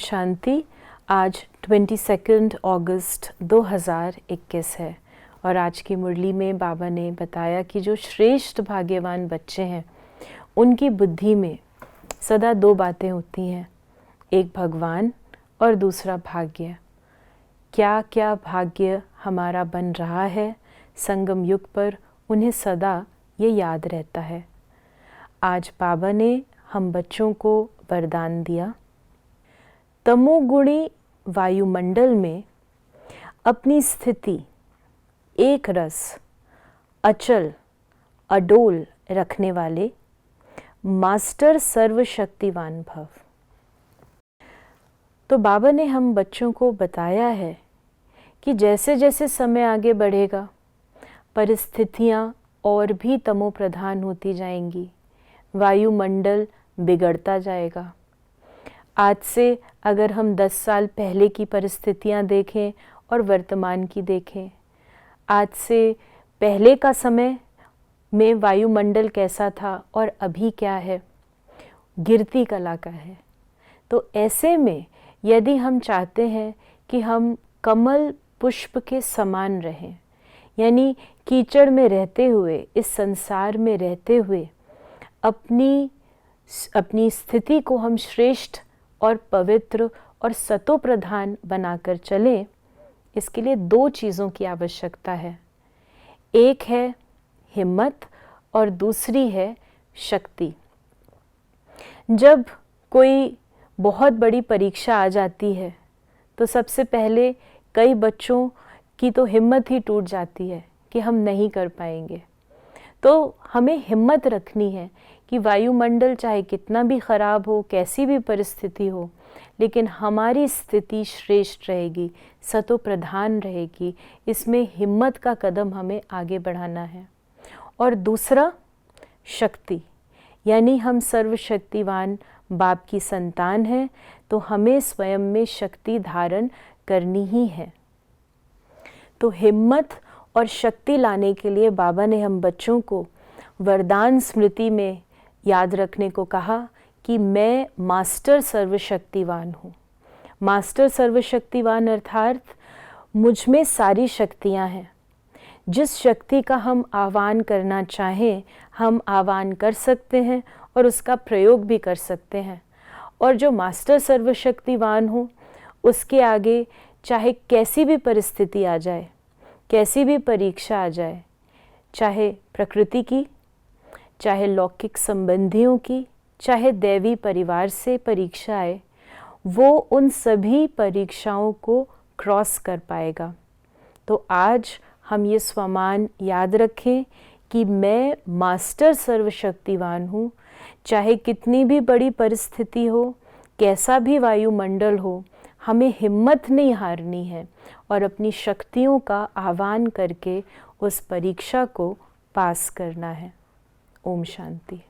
शांति। आज 22 अगस्त 2021 है और आज की मुरली में बाबा ने बताया कि जो श्रेष्ठ भाग्यवान बच्चे हैं उनकी बुद्धि में सदा दो बातें होती हैं, एक भगवान और दूसरा भाग्य। क्या क्या भाग्य हमारा बन रहा है संगम युग पर, उन्हें सदा ये याद रहता है। आज बाबा ने हम बच्चों को वरदान दिया, तमोगुणी वायुमंडल में अपनी स्थिति एक रस अचल अडोल रखने वाले मास्टर सर्वशक्तिवान भव। तो बाबा ने हम बच्चों को बताया है कि जैसे जैसे समय आगे बढ़ेगा परिस्थितियाँ और भी तमो प्रधान होती जाएंगी, वायुमंडल बिगड़ता जाएगा। आज से अगर हम 10 साल पहले की परिस्थितियां देखें और वर्तमान की देखें, आज से पहले का समय में वायुमंडल कैसा था और अभी क्या है, गिरती कला का है। तो ऐसे में यदि हम चाहते हैं कि हम कमल पुष्प के समान रहें, यानी कीचड़ में रहते हुए, इस संसार में रहते हुए अपनी स्थिति को हम श्रेष्ठ और पवित्र और सतो प्रधान बनाकर चलें, इसके लिए दो चीज़ों की आवश्यकता है। एक है हिम्मत और दूसरी है शक्ति। जब कोई बहुत बड़ी परीक्षा आ जाती है तो सबसे पहले कई बच्चों की तो हिम्मत ही टूट जाती है कि हम नहीं कर पाएंगे। तो हमें हिम्मत रखनी है कि वायुमंडल चाहे कितना भी खराब हो, कैसी भी परिस्थिति हो, लेकिन हमारी स्थिति श्रेष्ठ रहेगी, सतो प्रधान रहेगी। इसमें हिम्मत का कदम हमें आगे बढ़ाना है। और दूसरा शक्ति, यानी हम सर्वशक्तिवान बाप की संतान हैं, तो हमें स्वयं में शक्ति धारण करनी ही है। तो हिम्मत और शक्ति लाने के लिए बाबा ने हम बच्चों को वरदान स्मृति में याद रखने को कहा कि मैं मास्टर सर्वशक्तिवान हूँ। मास्टर सर्वशक्तिवान अर्थात मुझ में सारी शक्तियाँ हैं। जिस शक्ति का हम आह्वान करना चाहें हम आह्वान कर सकते हैं और उसका प्रयोग भी कर सकते हैं। और जो मास्टर सर्वशक्तिवान हो उसके आगे चाहे कैसी भी परिस्थिति आ जाए, कैसी भी परीक्षा आ जाए, चाहे प्रकृति की, चाहे लौकिक संबंधियों की, चाहे दैवी परिवार से परीक्षा आए, वो उन सभी परीक्षाओं को क्रॉस कर पाएगा। तो आज हम ये स्वमान याद रखें कि मैं मास्टर सर्वशक्तिवान हूँ। चाहे कितनी भी बड़ी परिस्थिति हो, कैसा भी वायुमंडल हो, हमें हिम्मत नहीं हारनी है और अपनी शक्तियों का आह्वान करके उस परीक्षा को पास करना है। ओम शांति।